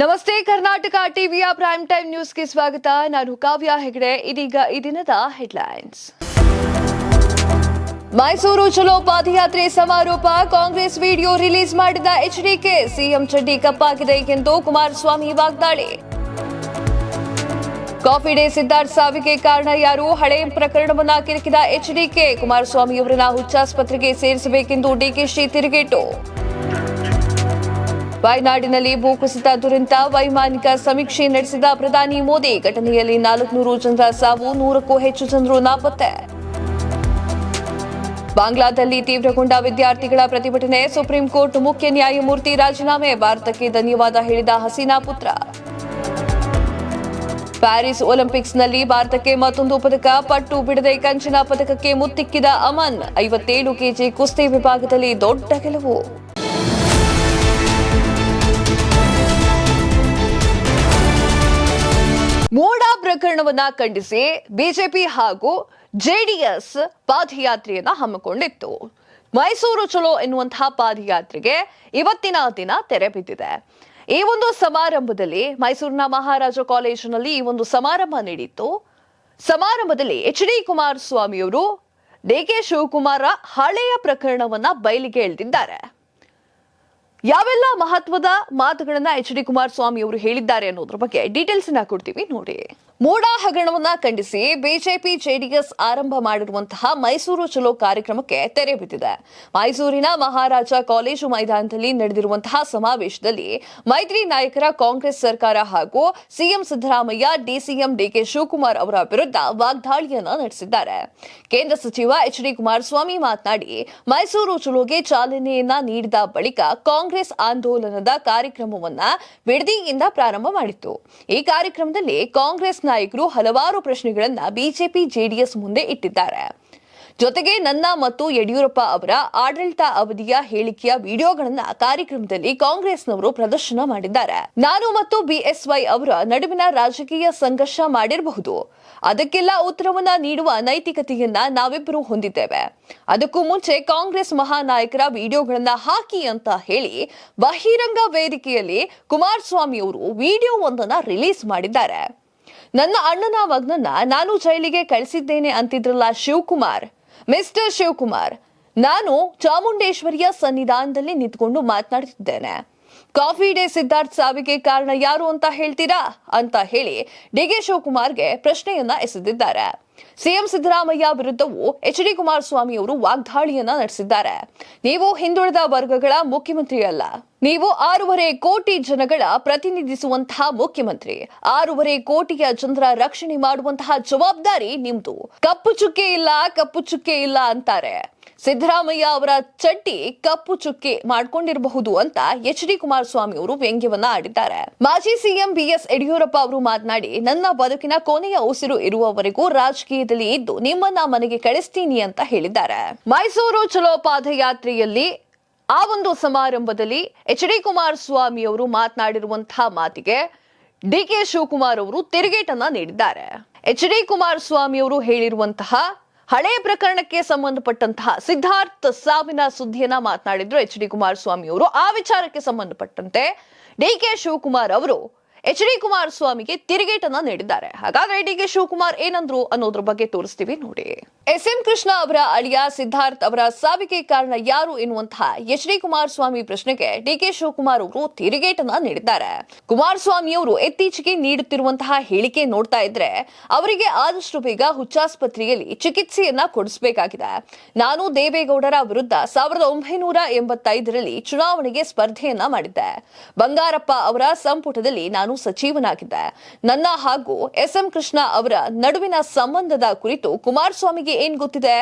ನಮಸ್ತೆ ಕರ್ನಾಟಕ ಟಿವಿಯ prime time ನ್ಯೂಸ್ಗೆ ಸ್ವಾಗತ. ನಾನು ಕಾವ್ಯ ಹೆಗಡೆ. ಇದೀಗ ಈ ದಿನದ ಹೆಡ್ಲೈನ್ಸ್. ಮೈಸೂರು ಚಲೋ ಪಾದಯಾತ್ರೆ ಸಮಾರೋಪ. ಕಾಂಗ್ರೆಸ್ ವಿಡಿಯೋ ರಿಲೀಸ್ ಮಾಡಿದ ಎಚ್ಡಿಕೆ. ಸಿಎಂ ಚಡ್ಡಿ ಕಪ್ಪಾಗಿದೆ ಎಂದು ಕುಮಾರಸ್ವಾಮಿ ವಾಗ್ದಾಳಿ. ಕಾಫಿ ಡೇ ಸಿದ್ಧಾರ್ಥ್ ಸಾವಿಗೆ ಕಾರಣ ಯಾರು? ಹಳೆ ಪ್ರಕರಣವನ್ನ ಕಿರಿಕಿದ ಎಚ್ಡಿಕೆ. ಕುಮಾರಸ್ವಾಮಿ ಅವರನ್ನ ಹುಚ್ಚಾಸ್ಪತ್ರೆಗೆ ಸೇರಿಸಬೇಕೆಂದು ಡಿಕೆಶಿ ತಿರುಗೇಟು. ವಯನಾಡಿನಲ್ಲಿ ಭೂಕುಸಿತ ದುರಂತ. ವೈಮಾನಿಕ ಸಮೀಕ್ಷೆ ನಡೆಸಿದ ಪ್ರಧಾನಿ ಮೋದಿ. ಘಟನೆಯಲ್ಲಿ 400 ಜನರ ಸಾವು, 100ಕ್ಕೂ ಹೆಚ್ಚು ಜನರು ನಾಪತ್ತೆ. ಬಾಂಗ್ಲಾದಲ್ಲಿ ತೀವ್ರಗೊಂಡ ವಿದ್ಯಾರ್ಥಿಗಳ ಪ್ರತಿಭಟನೆ. ಸುಪ್ರೀಂ ಕೋರ್ಟ್ ಮುಖ್ಯ ನ್ಯಾಯಮೂರ್ತಿ ರಾಜೀನಾಮೆ. ಭಾರತಕ್ಕೆ ಧನ್ಯವಾದ ಹೇಳಿದ ಹಸೀನಾ ಪುತ್ರ. ಪ್ಯಾರಿಸ್ ಒಲಿಂಪಿಕ್ಸ್ನಲ್ಲಿ ಭಾರತಕ್ಕೆ ಮತ್ತೊಂದು ಪದಕ. ಪಟ್ಟು ಬಿಡದೆ ಕಂಚಿನ ಪದಕಕ್ಕೆ ಮುತ್ತಿಕ್ಕಿದ ಅಮನ್. 57 ಕೆಜಿ ಕುಸ್ತಿ ವಿಭಾಗದಲ್ಲಿ ದೊಡ್ಡ ಗೆಲುವು. ಮೋಡ ಪ್ರಕರಣವನ್ನ ಖಂಡಿಸಿ ಬಿಜೆಪಿ ಹಾಗೂ ಜೆಡಿಎಸ್ ಪಾದಯಾತ್ರೆಯನ್ನ ಹಮ್ಮಿಕೊಂಡಿತ್ತು. ಮೈಸೂರು ಚಲೋ ಎನ್ನುವಂತಹ ಪಾದಯಾತ್ರೆಗೆ ಇವತ್ತಿನ ದಿನ ತೆರೆ ಬಿದ್ದಿದೆ. ಈ ಒಂದು ಸಮಾರಂಭದಲ್ಲಿ ಮೈಸೂರಿನ ಮಹಾರಾಜ ಕಾಲೇಜಿನಲ್ಲಿ ಈ ಒಂದು ಸಮಾರಂಭ ನಡೆಯಿತು. ಸಮಾರಂಭದಲ್ಲಿ ಎಚ್.ಡಿ. ಕುಮಾರಸ್ವಾಮಿ ಅವರು ಡಿಕೆ ಶಿವಕುಮಾರ ಹಳೆಯ ಪ್ರಕರಣವನ್ನ ಬಯಲಿಗೆ ಎಳೆದಿದ್ದಾರೆ. ಯಾವೆಲ್ಲ ಮಹತ್ವದ ಮಾತುಗಳನ್ನ ಎಚ್.ಡಿ. ಕುಮಾರಸ್ವಾಮಿ ಅವರು ಹೇಳಿದ್ದಾರೆ ಅನ್ನೋದ್ರ ಬಗ್ಗೆ ಡೀಟೇಲ್ಸ್ ಅನ್ನ ಕೊಡ್ತೀವಿ ನೋಡಿ. ಮೋಡ ಹಗರಣವನ್ನ ಖಂಡಿಸಿ ಬಿಜೆಪಿ ಜೆಡಿಎಸ್ ಆರಂಭ ಮಾಡಿರುವಂತಹ ಮೈಸೂರು ಚಲೋ ಕಾರ್ಯಕ್ರಮಕ್ಕೆ ತೆರೆ ಬಿದ್ದಿದೆ. ಮೈಸೂರಿನ ಮಹಾರಾಜ ಕಾಲೇಜು ಮೈದಾನದಲ್ಲಿ ನಡೆದಿರುವಂತಹ ಸಮಾವೇಶದಲ್ಲಿ ಮೈತ್ರಿ ನಾಯಕರ ಕಾಂಗ್ರೆಸ್ ಸರ್ಕಾರ ಹಾಗೂ CM Siddaramaiah, DCM DK Shivakumar ಅವರ ವಿರುದ್ಧ ವಾಗ್ದಾಳಿಯನ್ನ ನಡೆಸಿದ್ದಾರೆ. ಕೇಂದ್ರ ಸಚಿವ ಎಚ್.ಡಿ. ಕುಮಾರಸ್ವಾಮಿ ಮಾತನಾಡಿ, ಮೈಸೂರು ಚಲೋಗೆ ಚಾಲನೆಯನ್ನ ನೀಡಿದ ಬಳಿಕ ಕಾಂಗ್ರೆಸ್ ಆಂದೋಲನದ ಕಾರ್ಯಕ್ರಮವನ್ನ ಬಿಡದಿಯಿಂದ ಪ್ರಾರಂಭ ಮಾಡಿತ್ತು. ಈ ಕಾರ್ಯಕ್ರಮದಲ್ಲಿ ಕಾಂಗ್ರೆಸ್ ನಾಯಕರು ಹಲವಾರು ಪ್ರಶ್ನೆಗಳನ್ನ ಬಿಜೆಪಿ ಜೆಡಿಎಸ್ ಮುಂದೆ ಇಟ್ಟಿದ್ದಾರೆ. ಜೊತೆಗೆ ನನ್ನ ಮತ್ತು ಯಡಿಯೂರಪ್ಪ ಅವರ ಆಡಳಿತ ಅವಧಿಯ ಹೇಳಿಕೆಯ ವಿಡಿಯೋಗಳನ್ನ ಕಾರ್ಯಕ್ರಮದಲ್ಲಿ ಕಾಂಗ್ರೆಸ್ನವರು ಪ್ರದರ್ಶನ ಮಾಡಿದ್ದಾರೆ. ನಾನು ಮತ್ತು ಬಿಎಸ್ವೈ ಅವರ ನಡುವಿನ ರಾಜಕೀಯ ಸಂಘರ್ಷ ಮಾಡಿರಬಹುದು. ಅದಕ್ಕೆಲ್ಲ ಉತ್ತರವನ್ನ ನೀಡುವ ನೈತಿಕತೆಯನ್ನ ನಾವಿಬ್ಬರು ಹೊಂದಿದ್ದೇವೆ. ಅದಕ್ಕೂ ಮುಂಚೆ ಕಾಂಗ್ರೆಸ್ ಮಹಾನಾಯಕರ ವಿಡಿಯೋಗಳನ್ನ ಹಾಕಿ ಅಂತ ಹೇಳಿ ಬಹಿರಂಗ ವೇದಿಕೆಯಲ್ಲಿ ಕುಮಾರಸ್ವಾಮಿ ಅವರು ವಿಡಿಯೋವೊಂದನ್ನ ರಿಲೀಸ್ ಮಾಡಿದ್ದಾರೆ. ನನ್ನ ಅಣ್ಣನ ಮಗನನ್ನ ನಾನು ಜೈಲಿಗೆ ಕಳಿಸಿದ್ದೇನೆ ಅಂತಿದ್ರಲ್ಲ ಶಿವಕುಮಾರ್, ಮಿಸ್ಟರ್ ಶಿವಕುಮಾರ್, ನಾನು ಚಾಮುಂಡೇಶ್ವರಿಯ ಸನ್ನಿಧಾನದಲ್ಲಿ ನಿಂತ್ಕೊಂಡು ಮಾತನಾಡುತ್ತಿದ್ದೇನೆ. ಕಾಫಿ ಡೇ ಸಿದ್ಧಾರ್ಥ್ ಸಾವಿಗೆ ಕಾರಣ ಯಾರು ಅಂತ ಹೇಳ್ತೀರಾ ಅಂತ ಹೇಳಿ ಡಿಕೆ ಶಿವಕುಮಾರ್ಗೆ ಪ್ರಶ್ನೆಯನ್ನ ಎಸೆದಿದ್ದಾರೆ. ಸಿಎಂ ಸಿದ್ದರಾಮಯ್ಯ ವಿರುದ್ಧವೂ ಎಚ್.ಡಿ. ಕುಮಾರಸ್ವಾಮಿ ಅವರು ವಾಗ್ದಾಳಿಯನ್ನ ನಡೆಸಿದ್ದಾರೆ. ನೀವು ಹಿಂದುಳಿದ ವರ್ಗಗಳ ಮುಖ್ಯಮಂತ್ರಿ ಅಲ್ಲ, ನೀವು 6.5 ಕೋಟಿ ಜನಗಳ ಪ್ರತಿನಿಧಿಸುವಂತಹ ಮುಖ್ಯಮಂತ್ರಿ. 6.5 ಕೋಟಿಯ ಜನರ ರಕ್ಷಣೆ ಮಾಡುವಂತಹ ಜವಾಬ್ದಾರಿ ನಿಮ್ದು. ಕಪ್ಪು ಚುಕ್ಕೆ ಇಲ್ಲ ಅಂತಾರೆ. ಸಿದ್ದರಾಮಯ್ಯ ಅವರ ಚಡ್ಡಿ ಕಪ್ಪು ಚುಕ್ಕೆ ಮಾಡ್ಕೊಂಡಿರಬಹುದು ಅಂತ ಎಚ್.ಡಿ. ಕುಮಾರಸ್ವಾಮಿ ಅವರು ವ್ಯಂಗ್ಯವನ್ನ ಆಡಿದ್ದಾರೆ. ಮಾಜಿ ಸಿಎಂ ಬಿಎಸ್ ಯಡಿಯೂರಪ್ಪ ಅವರು ಮಾತನಾಡಿ, ನನ್ನ ಬದುಕಿನ ಕೊನೆಯ ಉಸಿರು ಇರುವವರೆಗೂ ರಾಜಕೀಯದಲ್ಲಿ ಇದ್ದು ನಿಮ್ಮನ್ನ ಮನೆಗೆ ಕಳಿಸ್ತೀನಿ ಅಂತ ಹೇಳಿದ್ದಾರೆ. ಮೈಸೂರು ಚಲೋ ಪಾದಯಾತ್ರೆಯಲ್ಲಿ ಆ ಒಂದು ಸಮಾರಂಭದಲ್ಲಿ ಎಚ್.ಡಿ. ಕುಮಾರಸ್ವಾಮಿ ಅವರು ಮಾತನಾಡಿರುವಂತಹ ಮಾತಿಗೆ ಡಿಕೆ ಶಿವಕುಮಾರ್ ಅವರು ತಿರುಗೇಟನ್ನ ನೀಡಿದ್ದಾರೆ. ಎಚ್.ಡಿ. ಕುಮಾರಸ್ವಾಮಿ ಅವರು ಹೇಳಿರುವಂತಹ ಹಳೆ ಪ್ರಕರಣಕ್ಕೆ ಸಂಬಂಧಪಟ್ಟಂತಹ ಸಿದ್ಧಾರ್ಥ್ ಸಾವಿನ ಸುದ್ದಿಯನ್ನ ಮಾತನಾಡಿದ್ರು ಎಚ್.ಡಿ. ಕುಮಾರಸ್ವಾಮಿ ಅವರು. ಆ ವಿಚಾರಕ್ಕೆ ಸಂಬಂಧಪಟ್ಟಂತೆ ಡಿಕೆ ಶಿವಕುಮಾರ್ ಅವರು ಎಚ್.ಡಿ. ಕುಮಾರಸ್ವಾಮಿಗೆ ತಿರುಗೇಟನ್ನ ನೀಡಿದ್ದಾರೆ. ಹಾಗಾದ್ರೆ ಡಿಕೆ ಶಿವಕುಮಾರ್ ಏನಂದ್ರು ಅನ್ನೋದ್ರ ಬಗ್ಗೆ ತೋರಿಸ್ತೀವಿ ನೋಡಿ. ಎಸ್.ಎಂ. ಕೃಷ್ಣ ಅವರ ಅಳಿಯ ಸಿದ್ಧಾರ್ಥ್ ಅವರ ಸಾವಿಗೆ ಕಾರಣ ಯಾರು ಎನ್ನುವಂತಹ ಎಚ್.ಡಿ. ಕುಮಾರಸ್ವಾಮಿ ಪ್ರಶ್ನೆಗೆ ಡಿಕೆ ಶಿವಕುಮಾರ್ ಅವರು ತಿರುಗೇಟನ್ನ ನೀಡಿದ್ದಾರೆ. ಕುಮಾರಸ್ವಾಮಿ ಅವರು ಇತ್ತೀಚೆಗೆ ನೀಡುತ್ತಿರುವಂತಹ ಹೇಳಿಕೆ ನೋಡ್ತಾ ಇದ್ರೆ ಅವರಿಗೆ ಆದಷ್ಟು ಬೇಗ ಹುಚ್ಚಾಸ್ಪತ್ರೆಯಲ್ಲಿ ಚಿಕಿತ್ಸೆಯನ್ನ ಕೊಡಿಸಬೇಕಾಗಿದೆ. ನಾನು ದೇವೇಗೌಡರ ವಿರುದ್ಧ 1985ರಲ್ಲಿ ಚುನಾವಣೆಗೆ ಸ್ಪರ್ಧೆಯನ್ನ ಮಾಡಿದ್ದೆ. ಬಂಗಾರಪ್ಪ ಅವರ ಸಂಪುಟದಲ್ಲಿ ನಾನು ಸಚಿವನಾಗಿದ್ದೆ. ನನ್ನ ಹಾಗೂ ಎಸ್.ಎಂ. ಕೃಷ್ಣ ಅವರ ನಡುವಿನ ಸಂಬಂಧದ ಕುರಿತು ಕುಮಾರಸ್ವಾಮಿಗೆ ಏನ್ ಗೊತ್ತಿದೆ?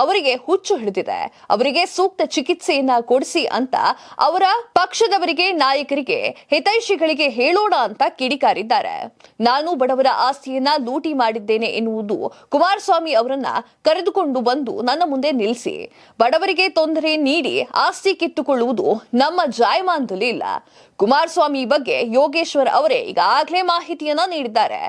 ಅವರಿಗೆ ಹುಚ್ಚು ಹಿಡಿದಿದೆ. ಅವರಿಗೆ ಸೂಕ್ತ ಚಿಕಿತ್ಸೆಯನ್ನ ಕೊಡಿಸಿ ಅಂತ ಅವರ ಪಕ್ಷದವರಿಗೆ, ನಾಯಕರಿಗೆ, ಹಿತೈಷಿಗಳಿಗೆ ಹೇಳೋಣ ಅಂತ ಕಿಡಿಕಾರಿದ್ದಾರೆ. ನಾನು ಬಡವರ ಆಸ್ತಿಯನ್ನ ಲೂಟಿ ಮಾಡಿದ್ದೇನೆ ಎನ್ನುವುದು ಕುಮಾರಸ್ವಾಮಿ ಅವರನ್ನ ಕರೆದುಕೊಂಡು ಬಂದು ನನ್ನ ಮುಂದೆ ನಿಲ್ಲಿಸಿ ಬಡವರಿಗೆ ತೊಂದರೆ ನೀಡಿ ಆಸ್ತಿ ಕಿತ್ತುಕೊಳ್ಳುವುದು ನಮ್ಮ ಜಾಯಮಾನದಲ್ಲಿ ಇಲ್ಲ. ಕುಮಾರಸ್ವಾಮಿ ಬಗ್ಗೆ ಯೋಗೇಶ್ವರ್ ಅವರೇ ಈಗಾಗಲೇ ಮಾಹಿತಿಯನ್ನ ನೀಡಿದ್ದಾರೆ.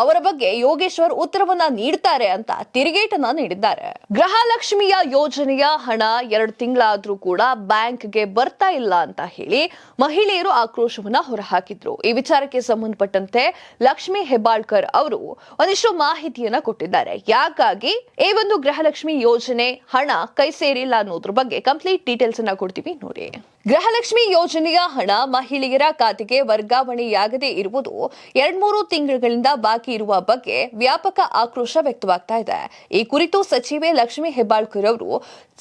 ಅವರ ಬಗ್ಗೆ ಯೋಗೇಶ್ವರ್ ಉತ್ತರವನ್ನ ನೀಡ್ತಾರೆ ಅಂತ ತಿರುಗೇಟನ್ನ ನೀಡಿದ್ದಾರೆ. ಗೃಹಲಕ್ಷ್ಮಿಯ ಯೋಜನೆಯ ಹಣ 2 ತಿಂಗಳಾದ್ರೂ ಕೂಡ ಬ್ಯಾಂಕ್ಗೆ ಬರ್ತಾ ಇಲ್ಲ ಅಂತ ಹೇಳಿ ಮಹಿಳೆಯರು ಆಕ್ರೋಶವನ್ನ ಹೊರಹಾಕಿದ್ರು. ಈ ವಿಚಾರಕ್ಕೆ ಸಂಬಂಧಪಟ್ಟಂತೆ ಲಕ್ಷ್ಮಿ ಹೆಬ್ಬಾಳ್ಕರ್ ಅವರು ಒಂದಿಷ್ಟು ಮಾಹಿತಿಯನ್ನ ಕೊಟ್ಟಿದ್ದಾರೆ. ಯಾಕಾಗಿ ಈ ಒಂದು ಗೃಹಲಕ್ಷ್ಮಿ ಯೋಜನೆ ಹಣ ಕೈ ಸೇರಿಲ್ಲ ಅನ್ನೋದ್ರ ಬಗ್ಗೆ ಕಂಪ್ಲೀಟ್ ಡೀಟೇಲ್ಸ್ ಅನ್ನ ಕೊಡ್ತೀವಿ ನೋಡಿ. ಗೃಹಲಕ್ಷ್ಮಿ ಯೋಜನೆಯ ಹಣ ಮಹಿಳೆಯರ ಖಾತೆಗೆ ವರ್ಗಾವಣೆಯಾಗದೇ ಇರುವುದು 2-3 ತಿಂಗಳುಗಳಿಂದ ಬಾಕಿ ಇರುವ ಬಗ್ಗೆ ವ್ಯಾಪಕ ಆಕ್ರೋಶ ವ್ಯಕ್ತವಾಗ್ತಾ ಇದೆ. ಈ ಕುರಿತು ಸಚಿವೆ ಲಕ್ಷ್ಮಿ ಹೆಬ್ಬಾಳ್ಕರ್ ಅವರು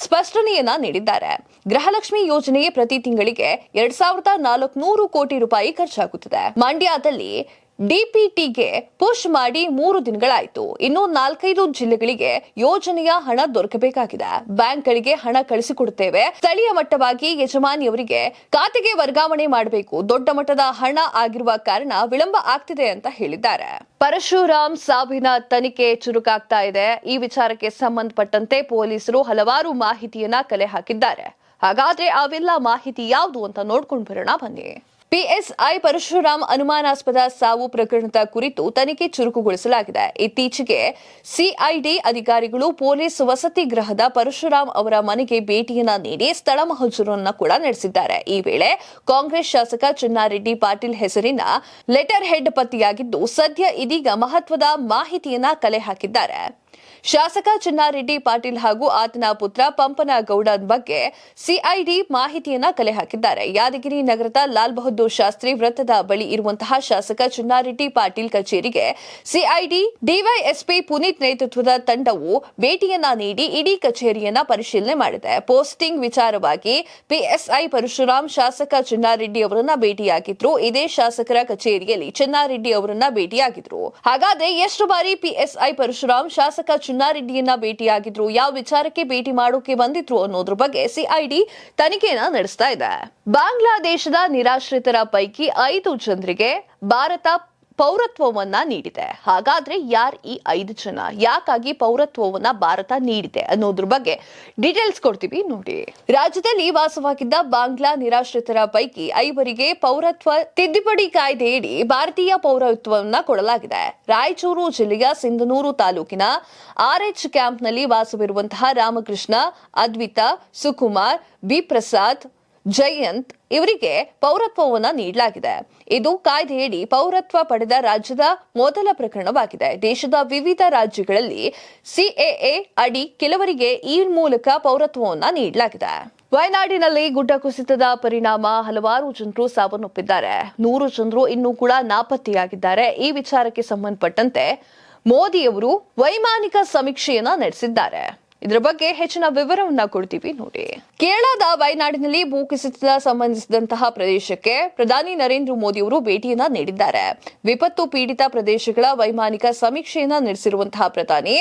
ಸ್ಪಷ್ಟನೆಯನ್ನ ನೀಡಿದ್ದಾರೆ. ಗೃಹಲಕ್ಷ್ಮಿ ಯೋಜನೆಗೆ ಪ್ರತಿ ತಿಂಗಳಿಗೆ 2,400 ಕೋಟಿ ರೂಪಾಯಿ ಖರ್ಚಾಗುತ್ತದೆ. ಮಂಡ್ಯದಲ್ಲಿ ಡಿಪಿಟಿಗೆ ಪುಷ್ ಮಾಡಿ 3 ದಿನಗಳಾಯಿತು. ಇನ್ನು 4-5 ಜಿಲ್ಲೆಗಳಿಗೆ ಯೋಜನೆಯ ಹಣ ದೊರಕಬೇಕಾಗಿದೆ. ಬ್ಯಾಂಕ್ಗಳಿಗೆ ಹಣ ಕಳಿಸಿಕೊಡುತ್ತೇವೆ. ಸ್ಥಳೀಯ ಮಟ್ಟವಾಗಿ ಯಜಮಾನಿಯವರಿಗೆ ಖಾತೆಗೆ ವರ್ಗಾವಣೆ ಮಾಡಬೇಕು. ದೊಡ್ಡ ಮಟ್ಟದ ಹಣ ಆಗಿರುವ ಕಾರಣ ವಿಳಂಬ ಆಗ್ತಿದೆ ಅಂತ ಹೇಳಿದ್ದಾರೆ. ಪರಶುರಾಮ್ ಸಾವಿನ ತನಿಖೆ ಚುರುಕಾಗ್ತಾ ಇದೆ. ಈ ವಿಚಾರಕ್ಕೆ ಸಂಬಂಧಪಟ್ಟಂತೆ ಪೊಲೀಸರು ಹಲವಾರು ಮಾಹಿತಿಯನ್ನ ಕಲೆ ಹಾಕಿದ್ದಾರೆ. ಹಾಗಾದ್ರೆ ಅವೆಲ್ಲ ಮಾಹಿತಿ ಯಾವುದು ಅಂತ ನೋಡ್ಕೊಂಡು ಬರೋಣ ಬನ್ನಿ. ಪಿಎಸ್ಐ ಪರಶುರಾಮ್ ಅನುಮಾನಾಸ್ಪದ ಸಾವು ಪ್ರಕರಣದ ಕುರಿತು ತನಿಖೆ ಚುರುಕುಗೊಳಿಸಲಾಗಿದೆ. ಇತ್ತೀಚೆಗೆ ಸಿಐಡಿ ಅಧಿಕಾರಿಗಳು ಪೊಲೀಸ್ ವಸತಿ ಗೃಹದ ಪರಶುರಾಮ್ ಅವರ ಮನೆಗೆ ಭೇಟಿಯನ್ನ ನೀಡಿ ಸ್ಥಳ ಮಹಜರನ್ನ ಕೂಡ ನಡೆಸಿದ್ದಾರೆ. ಈ ವೇಳೆ ಕಾಂಗ್ರೆಸ್ ಶಾಸಕ ಚಿನ್ನಾರೆಡ್ಡಿ ಪಾಟೀಲ್ ಹೆಸರಿನ ಲೆಟರ್ ಹೆಡ್ ಪತ್ತೆಯಾಗಿದ್ದು, ಸದ್ಯ ಇದೀಗ ಮಹತ್ವದ ಮಾಹಿತಿಯನ್ನ ಕಲೆ ಹಾಕಿದ್ದಾರೆ. ಶಾಸಕ ಚಿನ್ನಾರೆಡ್ಡಿ ಪಾಟೀಲ್ ಹಾಗೂ ಆತನ ಪುತ್ರ ಪಂಪನಗೌಡ ಬಗ್ಗೆ ಸಿಐಡಿ ಮಾಹಿತಿಯನ್ನ ಕಲೆ ಹಾಕಿದ್ದಾರೆ. ಯಾದಗಿರಿ ನಗರದ ಲಾಲ್ ಬಹದ್ದೂರ್ ಶಾಸ್ತ್ರಿ ವೃತ್ತದ ಬಳಿ ಇರುವಂತಹ ಶಾಸಕ ಚಿನ್ನಾರೆಡ್ಡಿ ಪಾಟೀಲ್ ಕಚೇರಿಗೆ ಸಿಐಡಿ ಡಿವೈಎಸ್ಪಿ ಪುನೀತ್ ನೇತೃತ್ವದ ತಂಡವು ಭೇಟಿಯನ್ನ ನೀಡಿ ಇಡೀ ಕಚೇರಿಯನ್ನ ಪರಿಶೀಲನೆ ಮಾಡಿದೆ. ಪೋಸ್ಟಿಂಗ್ ವಿಚಾರವಾಗಿ ಪಿಎಸ್ಐ ಪರಶುರಾಮ್ ಶಾಸಕ ಚಿನ್ನಾರೆಡ್ಡಿ ಅವರನ್ನ ಭೇಟಿಯಾಗಿದ್ರು. ಇದೇ ಶಾಸಕರ ಕಚೇರಿಯಲ್ಲಿ ಚಿನ್ನಾರೆಡ್ಡಿ ಅವರನ್ನ ಭೇಟಿಯಾಗಿದ್ರು. ಹಾಗಾದ್ರೆ ಎಷ್ಟು ಬಾರಿ ಪಿಎಸ್ಐ ಪರಶುರಾಮ್ ಶಾಸಕ ಚಿನ್ನಾರೆಡ್ಡಿಯನ್ನ ಭೇಟಿಯಾಗಿದ್ರು, ಯಾವ ವಿಚಾರಕ್ಕೆ ಭೇಟಿ ಮಾಡೋಕೆ ಬಂದಿದ್ರು ಅನ್ನೋದ್ರ ಬಗ್ಗೆ ಸಿಐಡಿ ತನಿಖೆಯನ್ನ ನಡೆಸ್ತಾ ಇದೆ. ಬಾಂಗ್ಲಾದೇಶದ ನಿರಾಶ್ರಿತರ ಪೈಕಿ 5 ಜನರಿಗೆ ಭಾರತ ಪೌರತ್ವವನ್ನ ನೀಡಿದೆ. ಹಾಗಾದ್ರೆ ಯಾರು ಈ 5 ಜನ, ಯಾಕಾಗಿ ಪೌರತ್ವವನ್ನ ಭಾರತ ನೀಡಿದೆ ಅನ್ನೋದ್ರ ಬಗ್ಗೆ ಡೀಟೇಲ್ಸ್ ಕೊಡ್ತೀವಿ ನೋಡಿ. ರಾಜ್ಯದಲ್ಲಿ ವಾಸವಾಗಿದ್ದ ಬಾಂಗ್ಲಾ ನಿರಾಶ್ರಿತರ ಪೈಕಿ 5 ಪೌರತ್ವ ತಿದ್ದುಪಡಿ ಕಾಯ್ದೆಯಡಿ ಭಾರತೀಯ ಪೌರತ್ವವನ್ನ ಕೊಡಲಾಗಿದೆ. ರಾಯಚೂರು ಜಿಲ್ಲೆಯ ಸಿಂಧನೂರು ತಾಲೂಕಿನ ಆರ್ಎಚ್ ಕ್ಯಾಂಪ್ನಲ್ಲಿ ವಾಸವಿರುವಂತಹ ರಾಮಕೃಷ್ಣ, ಅದ್ವಿತಾ, ಸುಕುಮಾರ್, ಬಿ ಪ್ರಸಾದ್, ಜಯಂತ್ ಇವರಿಗೆ ಪೌರತ್ವವನ್ನ ನೀಡಲಾಗಿದೆ. ಇದು ಕಾಯ್ದೆಯಡಿ ಪೌರತ್ವ ಪಡೆದ ರಾಜ್ಯದ ಮೊದಲ ಪ್ರಕರಣವಾಗಿದೆ. ದೇಶದ ವಿವಿಧ ರಾಜ್ಯಗಳಲ್ಲಿ ಸಿಎಎ ಅಡಿ ಕೆಲವರಿಗೆ ಈ ಮೂಲಕ ಪೌರತ್ವವನ್ನ ನೀಡಲಾಗಿದೆ. ವಯನಾಡಿನಲ್ಲಿ ಗುಡ್ಡ ಕುಸಿತದ ಪರಿಣಾಮ ಹಲವಾರು ಜನರು ಸಾವನ್ನಪ್ಪಿದ್ದಾರೆ. 100 ಜನರು ಇನ್ನೂ ಕೂಡ ನಾಪತ್ತೆಯಾಗಿದ್ದಾರೆ. ಈ ವಿಚಾರಕ್ಕೆ ಸಂಬಂಧಪಟ್ಟಂತೆ ಮೋದಿಯವರು ವೈಮಾನಿಕ ಸಮೀಕ್ಷೆಯನ್ನ ನಡೆಸಿದ್ದಾರೆ. ಇದರ ಬಗ್ಗೆ ಹೆಚ್ಚಿನ ವಿವರವನ್ನ ಕೊಡ್ತೀವಿ ನೋಡಿ. ಕೇರಳದ ವಯನಾಡಿನಲ್ಲಿ ಭೂಕುಸಿತ ಸಂಬಂಧಿಸಿದಂತಹ ಪ್ರದೇಶಕ್ಕೆ ಪ್ರಧಾನಿ ನರೇಂದ್ರ ಮೋದಿ ಅವರು ಭೇಟಿಯನ್ನ ನೀಡಿದ್ದಾರೆ. ವಿಪತ್ತು ಪೀಡಿತ ಪ್ರದೇಶಗಳ ವೈಮಾನಿಕ ಸಮೀಕ್ಷೆಯನ್ನ ನಡೆಸಿರುವಂತಹ ಪ್ರಧಾನಿ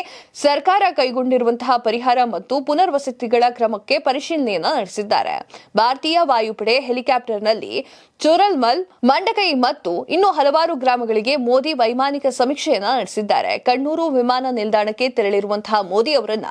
ಸರ್ಕಾರ ಕೈಗೊಂಡಿರುವಂತಹ ಪರಿಹಾರ ಮತ್ತು ಪುನರ್ವಸತಿಗಳ ಕ್ರಮಕ್ಕೆ ಪರಿಶೀಲನೆಯನ್ನ ನಡೆಸಿದ್ದಾರೆ. ಭಾರತೀಯ ವಾಯುಪಡೆ ಹೆಲಿಕಾಪ್ಟರ್ನಲ್ಲಿ ಚೋರಲ್ಮಲ್, ಮಂಡಕೈ ಮತ್ತು ಇನ್ನು ಹಲವಾರು ಗ್ರಾಮಗಳಿಗೆ ಮೋದಿ ವೈಮಾನಿಕ ಸಮೀಕ್ಷೆಯನ್ನ ನಡೆಸಿದ್ದಾರೆ. ಕಣ್ಣೂರು ವಿಮಾನ ನಿಲ್ದಾಣಕ್ಕೆ ತೆರಳಿರುವಂತಹ ಮೋದಿ ಅವರನ್ನ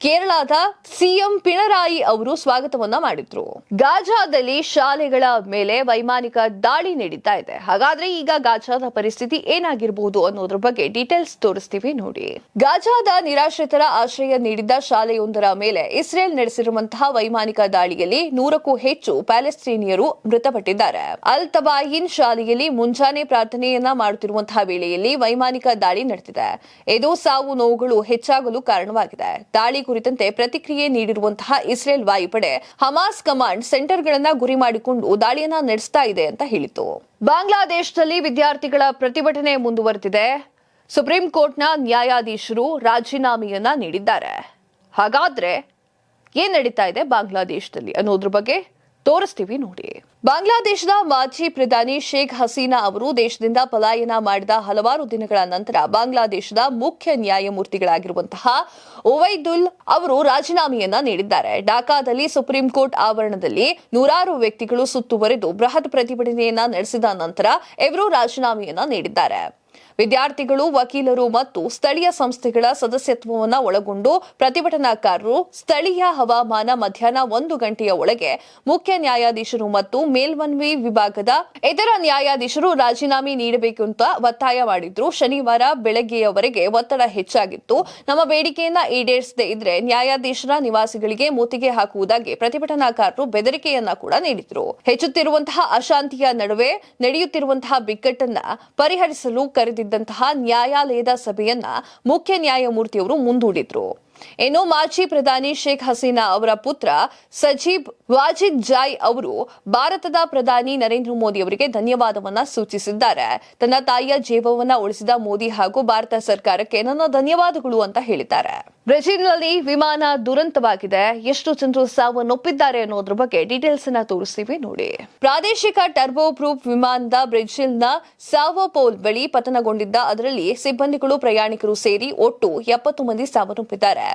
ಕೇರಳದ ಸಿಎಂ ಪಿಣರಾಯಿ ಅವರು ಸ್ವಾಗತವನ್ನ ಮಾಡಿದ್ರು. ಗಾಜಾದಲ್ಲಿ ಶಾಲೆಗಳ ಮೇಲೆ ವೈಮಾನಿಕ ದಾಳಿ ನಡೀತಾ ಇದೆ. ಹಾಗಾದ್ರೆ ಈಗ ಗಾಜಾದ ಪರಿಸ್ಥಿತಿ ಏನಾಗಿರಬಹುದು ಅನ್ನೋದ್ರ ಬಗ್ಗೆ ಡೀಟೇಲ್ಸ್ ತೋರಿಸ್ತೀವಿ ನೋಡಿ. ಗಾಜಾದ ನಿರಾಶ್ರಿತರ ಆಶ್ರಯ ನೀಡಿದ್ದ ಶಾಲೆಯೊಂದರ ಮೇಲೆ ಇಸ್ರೇಲ್ ನಡೆಸಿರುವಂತಹ ವೈಮಾನಿಕ ದಾಳಿಯಲ್ಲಿ 100ಕ್ಕೂ ಹೆಚ್ಚು ಪ್ಯಾಲೆಸ್ತೀನಿಯರು ಮೃತಪಟ್ಟಿದ್ದಾರೆ. ಅಲ್ ತಬಾಯಿನ್ ಶಾಲೆಯಲ್ಲಿ ಮುಂಜಾನೆ ಪ್ರಾರ್ಥನೆಯನ್ನ ಮಾಡುತ್ತಿರುವಂತಹ ವೇಳೆಯಲ್ಲಿ ವೈಮಾನಿಕ ದಾಳಿ ನಡೆದಿದೆ. ಇದು ಸಾವು ನೋವುಗಳು ಹೆಚ್ಚಾಗಲು ಕಾರಣವಾಗಿದೆ. ದಾಳಿ ಕುರಿತಂತೆ ಪ್ರತಿಕ್ರಿಯೆ ನೀಡಿರುವಂತಹ ಇಸ್ರೇಲ್ ವಾಯುಪಡೆ ಹಮಾಸ್ ಕಮಾಂಡ್ ಸೆಂಟರ್ಗಳನ್ನ ಗುರಿ ಮಾಡಿಕೊಂಡು ದಾಳಿಯನ್ನ ನಡೆಸ್ತಾ ಇದೆ ಅಂತ ಹೇಳಿತು. ಬಾಂಗ್ಲಾದೇಶದಲ್ಲಿ ವಿದ್ಯಾರ್ಥಿಗಳ ಪ್ರತಿಭಟನೆ ಮುಂದುವರೆದಿದೆ. ಸುಪ್ರೀಂ ಕೋರ್ಟ್ನ ನ್ಯಾಯಾಧೀಶರು ರಾಜೀನಾಮೆಯನ್ನ ನೀಡಿದ್ದಾರೆ. ಹಾಗಾದ್ರೆ ಏನ್ ನಡೀತಾ ಇದೆ ಬಾಂಗ್ಲಾದೇಶದಲ್ಲಿ ಅನ್ನೋದ್ರ ಬಗ್ಗೆ ತೋರಿಸ್ತೀವಿ ನೋಡಿ. ಬಾಂಗ್ಲಾದೇಶದ ಮಾಜಿ ಪ್ರಧಾನಿ ಶೇಖ್ ಹಸೀನಾ ಅವರು ದೇಶದಿಂದ ಪಲಾಯನ ಮಾಡಿದ ಹಲವಾರು ದಿನಗಳ ನಂತರ ಬಾಂಗ್ಲಾದೇಶದ ಮುಖ್ಯ ನ್ಯಾಯಮೂರ್ತಿಗಳಾಗಿರುವಂತಹ ಒವೈದುಲ್ ಅವರು ರಾಜೀನಾಮೆಯನ್ನ ನೀಡಿದ್ದಾರೆ. ಢಾಕಾದಲ್ಲಿ ಸುಪ್ರೀಂ ಕೋರ್ಟ್ ಆವರಣದಲ್ಲಿ ನೂರಾರು ವ್ಯಕ್ತಿಗಳು ಸುತ್ತುವರೆದು ಬೃಹತ್ ಪ್ರತಿಭಟನೆಯನ್ನ ನಡೆಸಿದ ನಂತರ ಇವರು ರಾಜೀನಾಮೆಯನ್ನ ನೀಡಿದ್ದಾರೆ. ವಿದ್ಯಾರ್ಥಿಗಳು, ವಕೀಲರು ಮತ್ತು ಸ್ಥಳೀಯ ಸಂಸ್ಥೆಗಳ ಸದಸ್ಯತ್ವವನ್ನು ಒಳಗೊಂಡು ಪ್ರತಿಭಟನಾಕಾರರು ಸ್ಥಳೀಯ ಹವಾಮಾನ ಮಧ್ಯಾಹ್ನ 1 ಗಂಟೆಯ ಒಳಗೆ ಮುಖ್ಯ ನ್ಯಾಯಾಧೀಶರು ಮತ್ತು ಮೇಲ್ಮನವಿ ವಿಭಾಗದ ಇತರ ನ್ಯಾಯಾಧೀಶರು ರಾಜೀನಾಮೆ ನೀಡಬೇಕು ಅಂತ ಒತ್ತಾಯ ಮಾಡಿದ್ರು. ಶನಿವಾರ ಬೆಳಗ್ಗೆಯವರೆಗೆ ಒತ್ತಡ ಹೆಚ್ಚಾಗಿತ್ತು. ನಮ್ಮ ಬೇಡಿಕೆಯನ್ನ ಈಡೇರಿಸದೇ ಇದ್ರೆ ನ್ಯಾಯಾಧೀಶರ ನಿವಾಸಿಗಳಿಗೆ ಮುತ್ತಿಗೆ ಹಾಕುವುದಾಗಿ ಪ್ರತಿಭಟನಾಕಾರರು ಬೆದರಿಕೆಯನ್ನ ಕೂಡ ನೀಡಿದ್ರು. ಹೆಚ್ಚುತ್ತಿರುವಂತಹ ಅಶಾಂತಿಯ ನಡುವೆ ನಡೆಯುತ್ತಿರುವಂತಹ ಬಿಕ್ಕಟ್ಟನ್ನ ಪರಿಹರಿಸಲು ಕರೆದಿದ್ದಂತಹ ನ್ಯಾಯಾಲಯದ ಸಭೆಯನ್ನ ಮುಖ್ಯ ನ್ಯಾಯಮೂರ್ತಿಯವರು ಮುಂದೂಡಿದ್ರು. ಇನ್ನು ಮಾಜಿ ಪ್ರಧಾನಿ ಶೇಖ್ ಹಸೀನಾ ಅವರ ಪುತ್ರ ಸಜೀಬ್ ವಾಜಿದ್ ಜಾಯ್ ಅವರು ಭಾರತದ ಪ್ರಧಾನಿ ನರೇಂದ್ರ ಮೋದಿ ಅವರಿಗೆ ಧನ್ಯವಾದವನ್ನ ಸೂಚಿಸಿದ್ದಾರೆ. ತನ್ನ ತಾಯಿಯ ಜೀವವನ್ನ ಉಳಿಸಿದ ಮೋದಿ ಹಾಗೂ ಭಾರತ ಸರ್ಕಾರಕ್ಕೆ ನನ್ನ ಧನ್ಯವಾದಗಳು ಅಂತ ಹೇಳಿದ್ದಾರೆ. ಬ್ರೆಜಿಲ್ನಲ್ಲಿ ವಿಮಾನ ದುರಂತವಾಗಿದೆ. ಎಷ್ಟು ಜನರು ಸಾವನ್ನಪ್ಪಿದ್ದಾರೆ ಅನ್ನೋದ್ರ ಬಗ್ಗೆ ಡೀಟೇಲ್ಸ್ ಅನ್ನ ತೋರಿಸ್ತೀವಿ ನೋಡಿ. ಪ್ರಾದೇಶಿಕ ಟರ್ಬೋ ಪ್ರೂಫ್ ವಿಮಾನದ ಬ್ರೆಜಿಲ್ನ ಸಾವೋ ಪೌಲ್ ಬಳಿ ಪತನಗೊಂಡಿದ್ದ ಅದರಲ್ಲಿ ಸಿಬ್ಬಂದಿಗಳು, ಪ್ರಯಾಣಿಕರು ಸೇರಿ ಒಟ್ಟು 70 ಮಂದಿ ಸಾವನ್ನಪ್ಪಿದ್ದಾರೆ.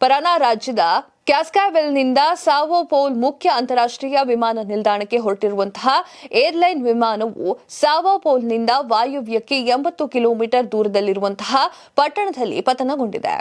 ಪರಾನಾ ರಾಜ್ಯದ ಕ್ಯಾಸ್ಕಾವೆಲ್ನಿಂದ ಸಾವೋ ಪೌಲ್ ಮುಖ್ಯ ಅಂತಾರಾಷ್ಟ್ರೀಯ ವಿಮಾನ ನಿಲ್ದಾಣಕ್ಕೆ ಹೊರಟಿರುವಂತಹ ಏರ್ಲೈನ್ ವಿಮಾನವು ಸಾವೋ ಪೌಲ್ನಿಂದ ವಾಯುವ್ಯಕ್ಕೆ 80 ಕಿಲೋಮೀಟರ್ ದೂರದಲ್ಲಿರುವಂತಹ ಪಟ್ಟಣದಲ್ಲಿ ಪತನಗೊಂಡಿದೆ.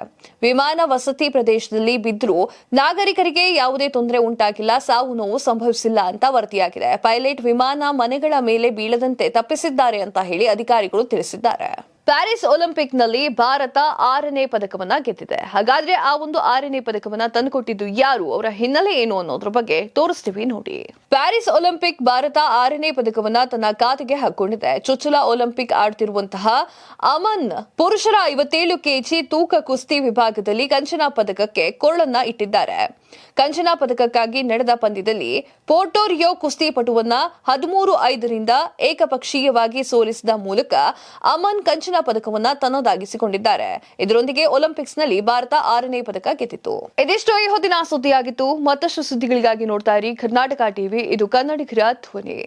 ವಿಮಾನ ವಸತಿ ಪ್ರದೇಶದಲ್ಲಿ ಬಿದ್ದರೂ ನಾಗರಿಕರಿಗೆ ಯಾವುದೇ ತೊಂದರೆ ಉಂಟಾಗಿಲ್ಲ, ಸಾವು ನೋವು ಸಂಭವಿಸಿಲ್ಲ ಅಂತ ವರದಿಯಾಗಿದೆ. ಪೈಲಟ್ ವಿಮಾನ ಮನೆಗಳ ಮೇಲೆ ಬೀಳದಂತೆ ತಪ್ಪಿಸಿದ್ದಾರೆ ಅಂತ ಹೇಳಿ ಅಧಿಕಾರಿಗಳು ತಿಳಿಸಿದ್ದಾರೆ. ಪ್ಯಾರಿಸ್ ಒಲಿಂಪಿಕ್ನಲ್ಲಿ ಭಾರತ 6ನೇ ಪದಕವನ್ನ ಗೆದ್ದಿದೆ. ಹಾಗಾದ್ರೆ ಆ ಒಂದು 6ನೇ ಪದಕವನ್ನ ತಂದುಕೊಟ್ಟಿದ್ದು ಯಾರು, ಅವರ ಹಿನ್ನೆಲೆ ಏನು ಅನ್ನೋದ್ರ ಬಗ್ಗೆ ತೋರಿಸ್ತೀವಿ ನೋಡಿ. ಪ್ಯಾರಿಸ್ ಒಲಿಂಪಿಕ್ ಭಾರತ 6ನೇ ಪದಕವನ್ನ ತನ್ನ ಖಾತೆಗೆ ಹಾಕೊಂಡಿದೆ. ಚೊಚ್ಚಲ ಒಲಿಂಪಿಕ್ ಆಡ್ತಿರುವಂತಹ ಅಮನ್ ಪುರುಷರ 57 ಕೆಜಿ ತೂಕ ಕುಸ್ತಿ ವಿಭಾಗದಲ್ಲಿ ಕಂಚಿನ ಪದಕಕ್ಕೆ ಕೊಳ್ಳನ್ನ ಇಟ್ಟಿದ್ದಾರೆ. ಕಂಚಿನ ಪದಕಕ್ಕಾಗಿ ನಡೆದ ಪಂದ್ಯದಲ್ಲಿ ಪೋರ್ಟೋರಿಯೋ ಕುಸ್ತಿಪಟುವನ್ನ 13-5ರಿಂದ ಏಕಪಕ್ಷೀಯವಾಗಿ ಸೋಲಿಸಿದ ಮೂಲಕ ಅಮನ್ ಕಂಚಿನ ಪದಕವನ್ನ ತನ್ನದಾಗಿಸಿಕೊಂಡಿದ್ದಾರೆ. ಇದರೊಂದಿಗೆ ಒಲಿಂಪಿಕ್ಸ್ನಲ್ಲಿ ಭಾರತ 6ನೇ ಪದಕ ಗೆದ್ದಿತು. ಇದಿಷ್ಟು ಈ ಹೊತ್ತಿನ ಸುದ್ದಿಯಾಗಿತ್ತು. ಮತ್ತಷ್ಟು ಸುದ್ದಿಗಳಿಗಾಗಿ ನೋಡ್ತಾ ಇರಿ ಕರ್ನಾಟಕ ಟಿವಿ. ಇದು ಕನ್ನಡಿಗರ ಧ್ವನಿ.